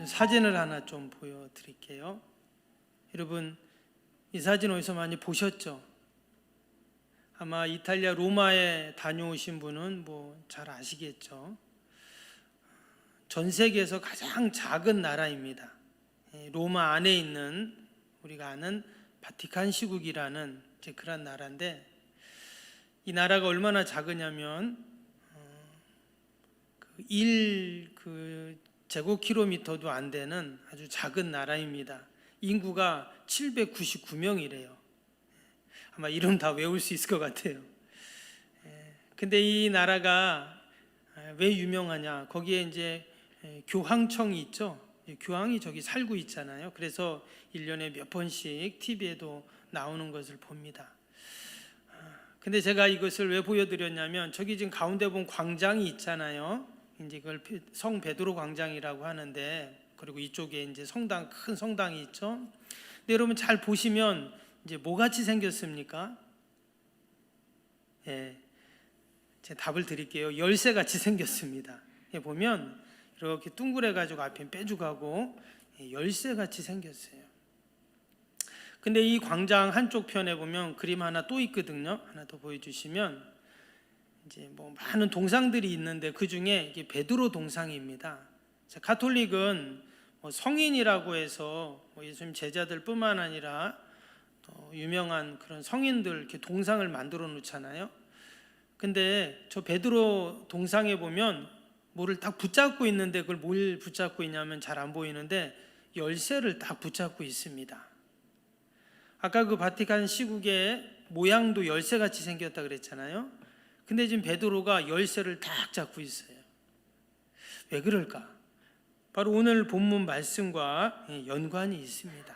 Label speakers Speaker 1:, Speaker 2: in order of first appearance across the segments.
Speaker 1: 사진을 하나 좀 보여드릴게요. 여러분, 이 사진 어디서 많이 보셨죠? 아마 이탈리아 로마에 다녀오신 분은 잘 아시겠죠. 전 세계에서 가장 작은 나라입니다. 로마 안에 있는 우리가 아는 바티칸 시국이라는 그런 나라인데, 이 나라가 얼마나 작으냐면 1 제곱킬로미터도 안 되는 아주 작은 나라입니다. 인구가 799명이래요. 아마 이름 다 외울 수 있을 것 같아요. 근데 이 나라가 왜 유명하냐? 거기에 이제 교황청이 있죠. 교황이 저기 살고 있잖아요. 그래서 1년에 몇 번씩 TV에도 나오는 것을 봅니다. 근데 제가 이것을 왜 보여드렸냐면, 저기 지금 가운데 본 광장이 있잖아요. 이제 그걸 성 베드로 광장이라고 하는데, 그리고 이쪽에 이제 성당, 큰 성당이 있죠. 근데 여러분 잘 보시면 이제 뭐 같이 생겼습니까? 제가 답을 드릴게요. 열쇠 같이 생겼습니다. 보면 이렇게 둥그레 가지고 앞에 빼주가고 열쇠 같이 생겼어요. 근데 이 광장 한쪽 편에 보면 그림 하나 또 있거든요. 하나 더 보여주시면 이제 많은 동상들이 있는데 그 중에 이게 베드로 동상입니다. 가톨릭은 성인이라고 해서 예수님 제자들뿐만 아니라 또 유명한 그런 성인들 이렇게 동상을 만들어 놓잖아요. 근데 저 베드로 동상에 보면 뭐를 딱 붙잡고 있는데, 그걸 뭘 붙잡고 있냐면 잘 안 보이는데 열쇠를 딱 붙잡고 있습니다. 아까 그 바티칸 시국의 모양도 열쇠같이 생겼다 그랬잖아요. 근데 지금 베드로가 열쇠를 딱 잡고 있어요. 왜 그럴까? 바로 오늘 본문 말씀과 연관이 있습니다.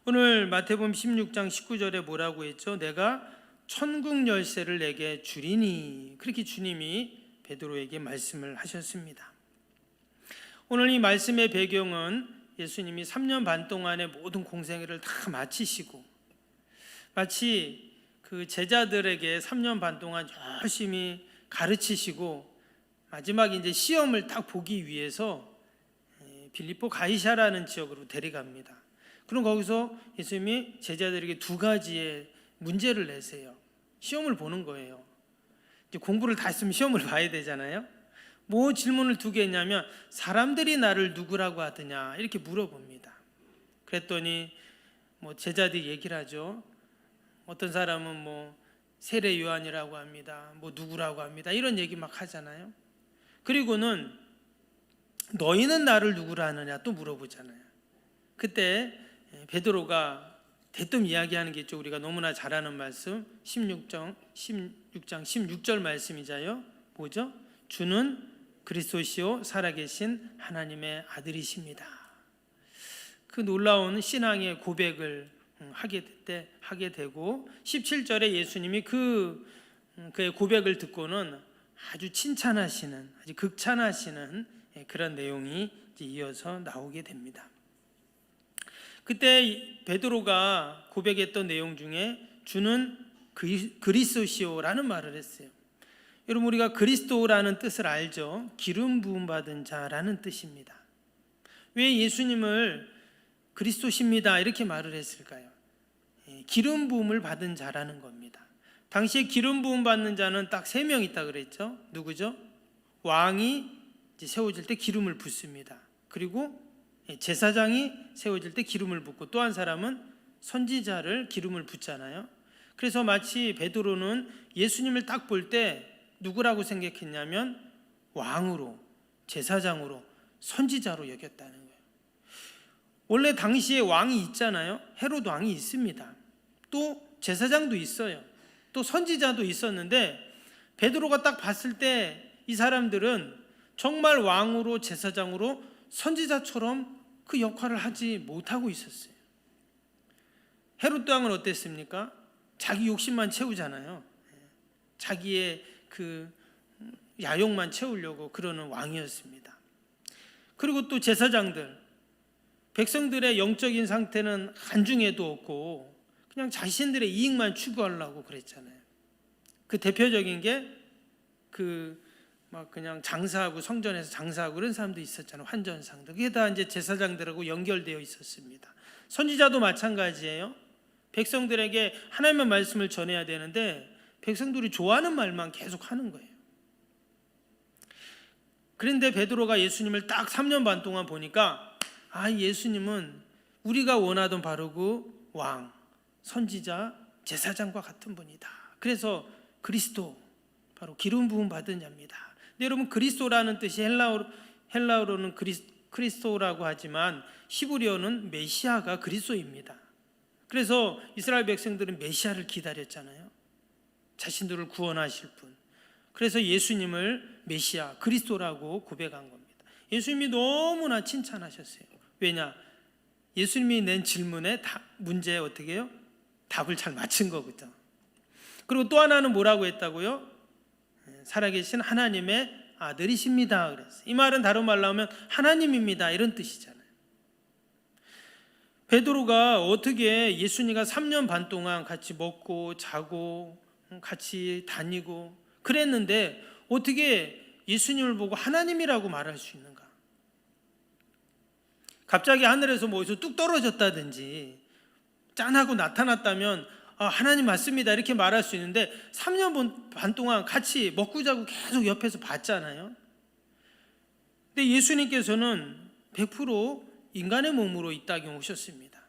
Speaker 1: 오늘 마태복음 16장 19절에 뭐라고 했죠? 내가 천국 열쇠를 내게 주리니, 그렇게 주님이 베드로에게 말씀을 하셨습니다. 오늘 이 말씀의 배경은 예수님이 3년 반 동안의 모든 공생애를 다 마치시고, 마치 그 제자들에게 3년 반 동안 열심히 가르치시고 마지막에 이제 시험을 딱 보기 위해서 빌립보 가이사라는 지역으로 데려갑니다. 그럼 거기서 예수님이 제자들에게 2가지의 문제를 내세요. 시험을 보는 거예요. 이제 공부를 다 했으면 시험을 봐야 되잖아요. 뭐 질문을 2개 했냐면, 사람들이 나를 누구라고 하더냐 이렇게 물어봅니다. 그랬더니 제자들이 얘기를 하죠. 어떤 사람은 세례 요한이라고 합니다. 누구라고 합니다. 이런 얘기 막 하잖아요. 그리고는 너희는 나를 누구라 하느냐 또 물어보잖아요. 그때 베드로가 대뜸 이야기하는 게 있죠. 우리가 너무나 잘 아는 말씀 16장 16절 말씀이자요. 뭐죠? 주는 그리스도시요 살아계신 하나님의 아들이십니다. 그 놀라운 신앙의 고백을 하게 되고, 17절에 예수님이 그의 고백을 듣고는 아주 칭찬하시는, 아주 극찬하시는 그런 내용이 이어서 나오게 됩니다. 그때 베드로가 고백했던 내용 중에 주는 그리스도시오라는 말을 했어요. 여러분, 우리가 그리스도라는 뜻을 알죠? 기름 부음 받은 자라는 뜻입니다. 왜 예수님을 그리스도십니다 이렇게 말을 했을까요? 기름 부음을 받은 자라는 겁니다. 당시에 기름 부음 받는 자는 딱 3명 있다 그랬죠. 누구죠? 왕이 세워질 때 기름을 붓습니다. 그리고 제사장이 세워질 때 기름을 붓고, 또 한 사람은 선지자를 기름을 붓잖아요. 그래서 마치 베드로는 예수님을 딱 볼 때 누구라고 생각했냐면 왕으로, 제사장으로, 선지자로 여겼다는 거예요. 원래 당시에 왕이 있잖아요. 헤롯 왕이 있습니다. 또 제사장도 있어요. 또 선지자도 있었는데, 베드로가 딱 봤을 때 이 사람들은 정말 왕으로, 제사장으로, 선지자처럼 그 역할을 하지 못하고 있었어요. 헤롯 왕은 어땠습니까? 자기 욕심만 채우잖아요. 자기의 그 야욕만 채우려고 그러는 왕이었습니다. 그리고 또 제사장들, 백성들의 영적인 상태는 한중에도 없고 그냥 자신들의 이익만 추구하려고 그랬잖아요. 그 대표적인 게 막 그냥 장사하고 성전에서 장사하고 그런 사람도 있었잖아요. 환전상도. 그게 다 이제 제사장들하고 연결되어 있었습니다. 선지자도 마찬가지예요. 백성들에게 하나님의 말씀을 전해야 되는데 백성들이 좋아하는 말만 계속 하는 거예요. 그런데 베드로가 예수님을 딱 3년 반 동안 보니까 예수님은 우리가 원하던 바르고 왕, 선지자, 제사장과 같은 분이다. 그래서 그리스도, 바로 기름 부음 받은 자입니다. 근데 여러분, 그리스도라는 뜻이 헬라어로는 크리스토라고 하지만 히브리어는 메시아가 그리스도입니다. 그래서 이스라엘 백성들은 메시아를 기다렸잖아요. 자신들을 구원하실 분. 그래서 예수님을 메시아, 그리스도라고 고백한 겁니다. 예수님이 너무나 칭찬하셨어요. 왜냐? 예수님이 낸 질문에 문제에 어떻게 해요? 답을 잘 맞춘 거거든요. 그리고 또 하나는 뭐라고 했다고요? 살아계신 하나님의 아들이십니다. 그랬어요. 이 말은 다른 말로 하면 하나님입니다, 이런 뜻이잖아요. 베드로가 어떻게 예수님과 3년 반 동안 같이 먹고 자고 같이 다니고 그랬는데 어떻게 예수님을 보고 하나님이라고 말할 수 있는가? 갑자기 하늘에서 뭐에서 뚝 떨어졌다든지 짠하고 나타났다면 하나님 맞습니다 이렇게 말할 수 있는데 3년 반 동안 같이 먹고 자고 계속 옆에서 봤잖아요. 근데 예수님께서는 100% 인간의 몸으로 이 땅에 오셨습니다.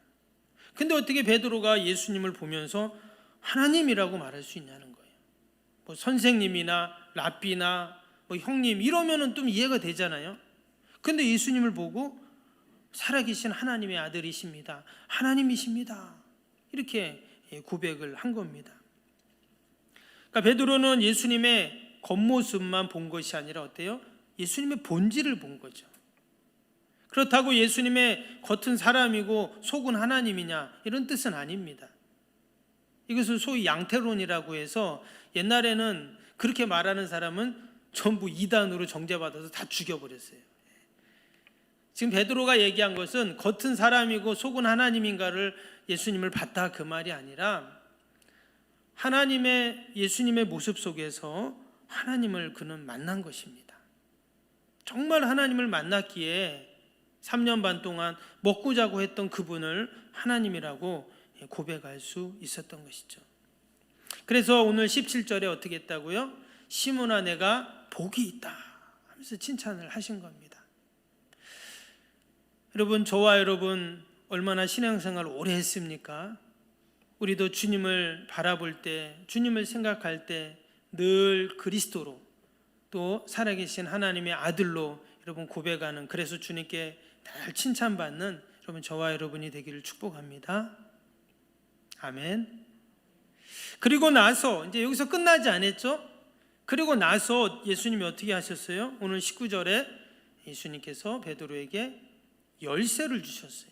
Speaker 1: 근데 어떻게 베드로가 예수님을 보면서 하나님이라고 말할 수 있냐는 거예요. 뭐 선생님이나 랍비나 뭐 형님 이러면은 좀 이해가 되잖아요. 근데 예수님을 보고 살아계신 하나님의 아들이십니다, 하나님이십니다, 이렇게 고백을 한 겁니다. 그러니까 베드로는 예수님의 겉모습만 본 것이 아니라 어때요? 예수님의 본질을 본 거죠. 그렇다고 예수님의 겉은 사람이고 속은 하나님이냐 이런 뜻은 아닙니다. 이것을 소위 양태론이라고 해서 옛날에는 그렇게 말하는 사람은 전부 이단으로 정죄받아서 다 죽여버렸어요. 지금 베드로가 얘기한 것은 겉은 사람이고 속은 하나님인가를 예수님을 봤다 그 말이 아니라 예수님의 모습 속에서 하나님을 그는 만난 것입니다. 정말 하나님을 만났기에 3년 반 동안 먹고 자고 했던 그분을 하나님이라고 고백할 수 있었던 것이죠. 그래서 오늘 17절에 어떻게 했다고요? 시몬아 내가 복이 있다 하면서 칭찬을 하신 겁니다. 여러분, 저와 여러분 얼마나 신앙생활을 오래 했습니까? 우리도 주님을 바라볼 때, 주님을 생각할 때 늘 그리스도로 또 살아계신 하나님의 아들로 여러분 고백하는, 그래서 주님께 늘 칭찬받는 여러분 저와 여러분이 되기를 축복합니다. 아멘. 그리고 나서 이제 여기서 끝나지 않았죠? 그리고 나서 예수님이 어떻게 하셨어요? 오늘 19절에 예수님께서 베드로에게 열쇠를 주셨어요.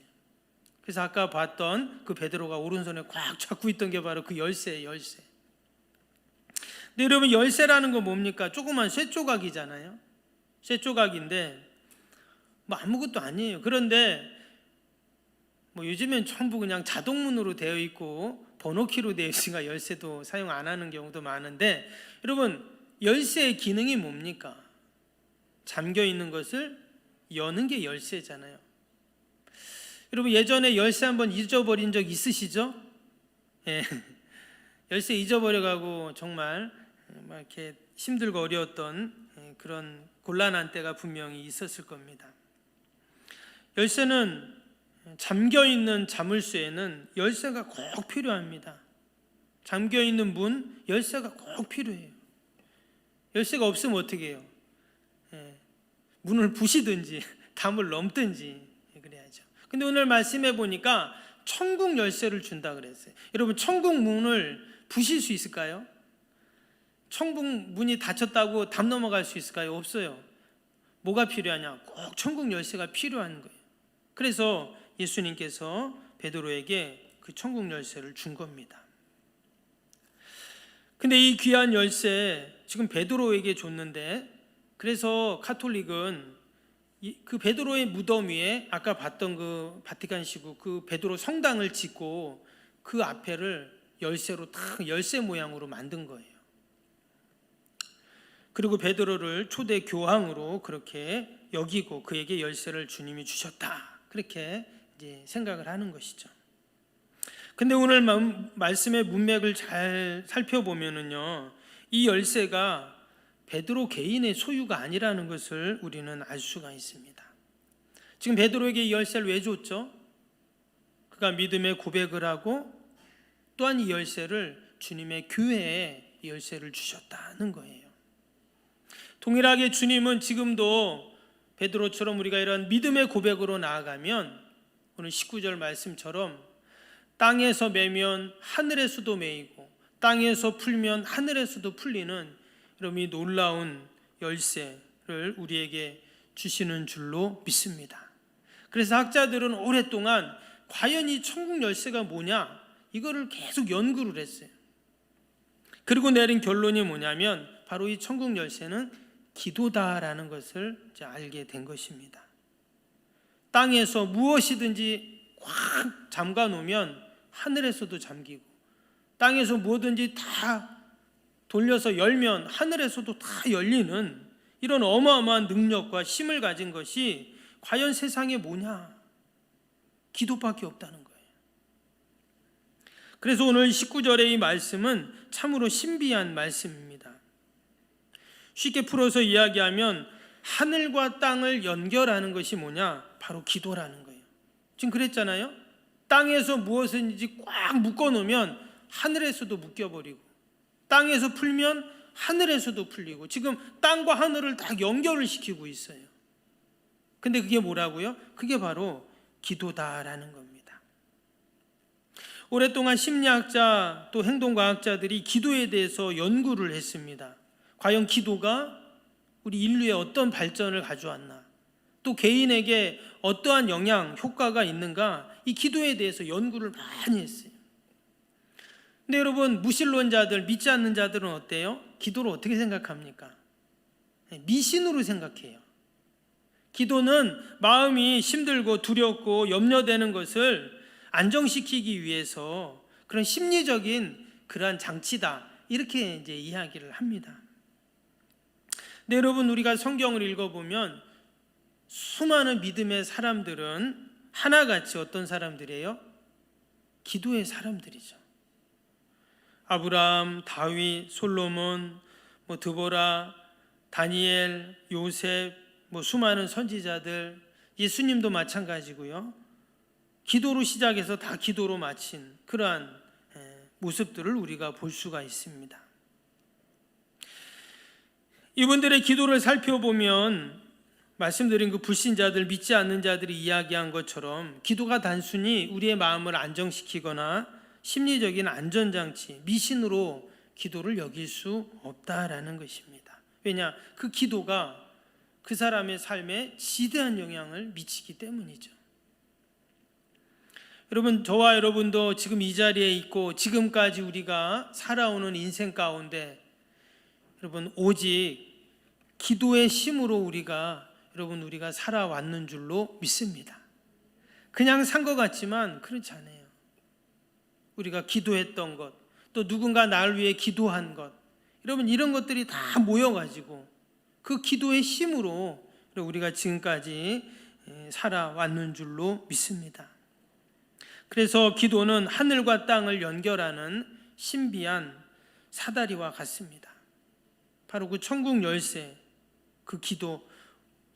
Speaker 1: 그래서 아까 봤던 그 베드로가 오른손에 꽉 잡고 있던 게 바로 그 열쇠예요, 열쇠. 근데 여러분, 열쇠라는 건 뭡니까? 조그만 쇠조각이잖아요. 쇠조각인데 뭐 아무것도 아니에요. 그런데 뭐 요즘엔 전부 그냥 자동문으로 되어 있고 번호키로 되어 있으니까 열쇠도 사용 안 하는 경우도 많은데, 여러분 열쇠의 기능이 뭡니까? 잠겨 있는 것을 여는 게 열쇠잖아요. 여러분 예전에 열쇠 한번 잊어버린 적 있으시죠? 예. 열쇠 잊어버려가고 정말 막 이렇게 힘들고 어려웠던 그런 곤란한 때가 분명히 있었을 겁니다. 열쇠는 잠겨있는 자물쇠에는 열쇠가 꼭 필요합니다. 잠겨있는 문, 열쇠가 꼭 필요해요. 열쇠가 없으면 어떻게 해요? 문을 부시든지 담을 넘든지 그래야죠. 근데 오늘 말씀해 보니까 천국 열쇠를 준다 그랬어요. 여러분 천국 문을 부실 수 있을까요? 천국 문이 닫혔다고 담 넘어갈 수 있을까요? 없어요. 뭐가 필요하냐? 꼭 천국 열쇠가 필요한 거예요. 그래서 예수님께서 베드로에게 그 천국 열쇠를 준 겁니다. 근데 이 귀한 열쇠 지금 베드로에게 줬는데, 그래서 카톨릭은 그 베드로의 무덤 위에 아까 봤던 그 바티칸시구 그 베드로 성당을 짓고 그 앞에를 열쇠로 딱 열쇠 모양으로 만든 거예요. 그리고 베드로를 초대 교황으로 그렇게 여기고 그에게 열쇠를 주님이 주셨다. 그렇게 이제 생각을 하는 것이죠. 근데 오늘 말씀의 문맥을 잘 살펴보면은요, 이 열쇠가 베드로 개인의 소유가 아니라는 것을 우리는 알 수가 있습니다. 지금 베드로에게 이 열쇠를 왜 줬죠? 그가 믿음의 고백을 하고 또한 이 열쇠를 주님의 교회에 이 열쇠를 주셨다는 거예요. 동일하게 주님은 지금도 베드로처럼 우리가 이런 믿음의 고백으로 나아가면 오늘 19절 말씀처럼 땅에서 매면 하늘에서도 매이고 땅에서 풀면 하늘에서도 풀리는 이런 이 놀라운 열쇠를 우리에게 주시는 줄로 믿습니다. 그래서 학자들은 오랫동안 과연 이 천국 열쇠가 뭐냐 이거를 계속 연구를 했어요. 그리고 내린 결론이 뭐냐면 바로 이 천국 열쇠는 기도다라는 것을 이제 알게 된 것입니다. 땅에서 무엇이든지 꽉 잠가 놓으면 하늘에서도 잠기고 땅에서 뭐든지 다 돌려서 열면 하늘에서도 다 열리는 이런 어마어마한 능력과 힘을 가진 것이 과연 세상에 뭐냐? 기도밖에 없다는 거예요. 그래서 오늘 19절의 이 말씀은 참으로 신비한 말씀입니다. 쉽게 풀어서 이야기하면 하늘과 땅을 연결하는 것이 뭐냐? 바로 기도라는 거예요. 지금 그랬잖아요. 땅에서 무엇인지 꽉 묶어놓으면 하늘에서도 묶여버리고 땅에서 풀면 하늘에서도 풀리고 지금 땅과 하늘을 다 연결을 시키고 있어요. 근데 그게 뭐라고요? 그게 바로 기도다라는 겁니다. 오랫동안 심리학자 또 행동과학자들이 기도에 대해서 연구를 했습니다. 과연 기도가 우리 인류에 어떤 발전을 가져왔나, 또 개인에게 어떠한 영향, 효과가 있는가, 이 기도에 대해서 연구를 많이 했어요. 근데 여러분, 무신론자들, 믿지 않는 자들은 어때요? 기도를 어떻게 생각합니까? 미신으로 생각해요. 기도는 마음이 힘들고 두렵고 염려되는 것을 안정시키기 위해서 그런 심리적인 그러한 장치다, 이렇게 이제 이야기를 합니다. 근데 여러분, 우리가 성경을 읽어보면 수많은 믿음의 사람들은 하나같이 어떤 사람들이에요? 기도의 사람들이죠. 아브라함, 다윗, 솔로몬, 드보라, 다니엘, 요셉, 수많은 선지자들, 예수님도 마찬가지고요. 기도로 시작해서 다 기도로 마친 그러한 모습들을 우리가 볼 수가 있습니다. 이분들의 기도를 살펴보면 말씀드린 그 불신자들, 믿지 않는 자들이 이야기한 것처럼 기도가 단순히 우리의 마음을 안정시키거나 심리적인 안전장치, 미신으로 기도를 여길 수 없다라는 것입니다. 왜냐? 그 기도가 그 사람의 삶에 지대한 영향을 미치기 때문이죠. 여러분, 저와 여러분도 지금 이 자리에 있고 지금까지 우리가 살아오는 인생 가운데 여러분, 오직 기도의 힘으로 우리가 살아왔는 줄로 믿습니다. 그냥 산 것 같지만 그렇지 않아요. 우리가 기도했던 것, 또 누군가 나를 위해 기도한 것, 여러분, 이런 것들이 다 모여가지고 그 기도의 힘으로 우리가 지금까지 살아왔는 줄로 믿습니다. 그래서 기도는 하늘과 땅을 연결하는 신비한 사다리와 같습니다. 바로 그 천국 열쇠, 그 기도,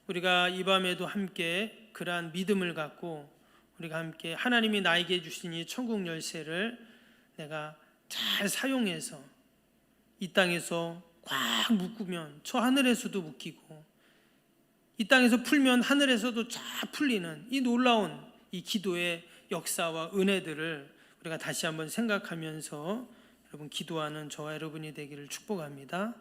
Speaker 1: 우리가 이 밤에도 함께 그러한 믿음을 갖고 우리가 함께 하나님이 나에게 주신 이 천국 열쇠를 내가 잘 사용해서 이 땅에서 꽉 묶으면 저 하늘에서도 묶이고 이 땅에서 풀면 하늘에서도 쫙 풀리는 이 놀라운 이 기도의 역사와 은혜들을 우리가 다시 한번 생각하면서 여러분 기도하는 저와 여러분이 되기를 축복합니다.